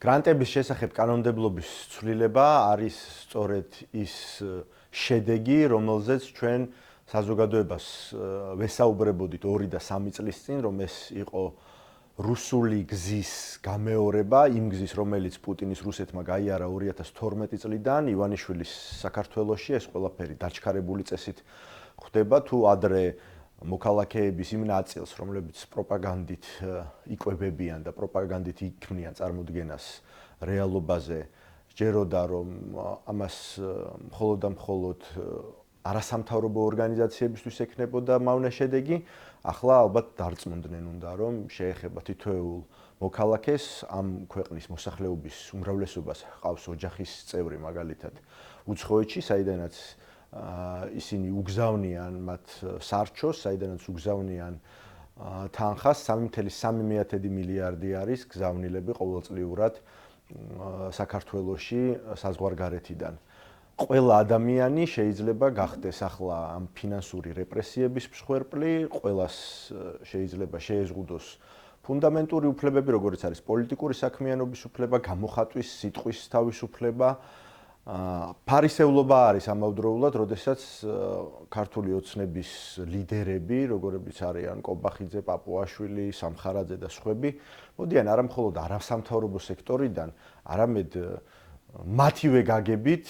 გრანტების შესახებ კანონმდებლობის ცვლილება არის სწორედ ის შედეგი, რომელზეც ჩვენ საზოგადოებას ვესაუბრებოდით 2 და 3 წლის წინ, რომ ეს იყო რუსული გზის გამეორება, იმ გზის, რომელიც პუტინის რუსეთმა გაიარა 2012 წლიდან, ივანიშვილის საქართველოში ეს ყველაფერი დაჩქარებული წესით ხდება, თუ ადრე მოქალაქეების იმ ნაწილს, რომლებიც პროპაგანდით იკვებებიან და პროპაგანდით იქმნიან წარმოდგენას რეალობაზე, სჯეროდა, რომ ამას მხოლოდ და მხოლოდ არასამთავრობო ორგანიზაციებისთვის ექნებოდა მავნე შედეგი, ახლა ალბათ დარწმუნდნენ უნდა, რომ შეეხება თითოეულ მოქალაქეს, ამ ქვეყნის მოსახლეობის უმრავლესობას ჰყავს ოჯახის წევრი, მაგალითად, უცხოეთში, საიდანაც ისინი უგზავნიან მათ სარჩოს, საიდანაც უგზავნიან თანხას, 3.3 მილიარდი არის გზავნილები ყოველწლიურად საქართველოში საზღვარგარეთიდან. ყველა ადამიანი შეიძლება გახდეს ახლა ამ ფინანსური რეპრესიების მსხვერპლი, ყველას შეიძლება შეეზღუდოს ფუნდამენტური უფლებები, როგორც არის პოლიტიკური საქმიანობის უფლება, გამოხატვის, სიტყვის თავისუფლება. ფარისევლობა არის ამავდროულად, როდესაც ქართული ოცნების ლიდერები, როგორებიც არიან კობახიძე, პაპუაშვილი, სამხარაძე და სხვები, მოდიან არა მხოლოდ არასამთავრობო სექტორიდან, არამედ მათივე გაგებით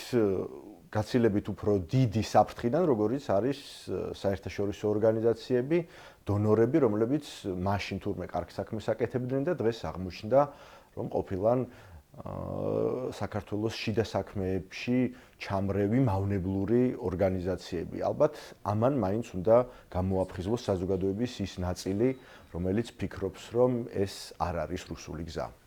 გაცილებით უფრო დიდი საფრთხიდან, როგორიც არის საერთაშორისო ორგანიზაციები, დონორები, რომლებიც მაშინ თურმე კარგ საქმეს აკეთებდნენ და დღეს აღმოჩნდა, რომ ყოფილან საქართველოს შიდა საქმეებში ჩამრევი მავნებლური ორგანიზაციები. ალბათ ამან მაინც უნდა გამოაფხიზლოს საზოგადოების ის ნაწილი, რომელიც ფიქრობს, რომ ეს არ არის რუსული გზა.